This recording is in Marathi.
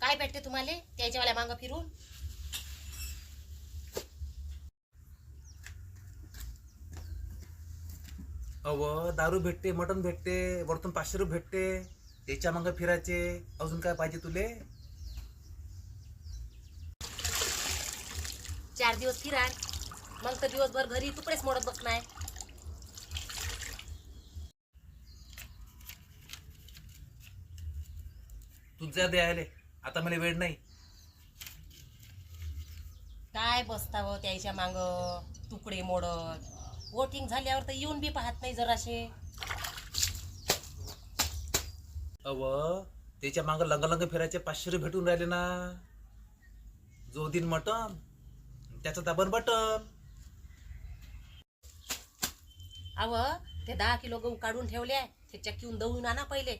काय भेटते तुम्हाला त्याच्यावाल्या मागं फिरून? अव दारू भेटते, मटण भेटते, वरतून 500 रुपये भेटते, त्याच्या मागं फिरायचे. अजून काय पाहिजे तुले? 4 दिवस फिराय, मग तर दिवसभर घरी तुकडेच मोडत बसणार. तुझ्या द्यायले आता मला वेळ नाही. काय बसताव त्याच्या मांग तुकडे मोडत? वोटिंग झाल्यावर तर येऊन बी पाहत नाही जराशे. अव त्याच्या मागं लंग फिरायचे 500 रुपये भेटून राहिले ना. जो दिन मटण त्याचं दाबन बटन. अव ते 10 किलो गहू काढून ठेवले, ते चक्कीहून दळून आणा पहिले.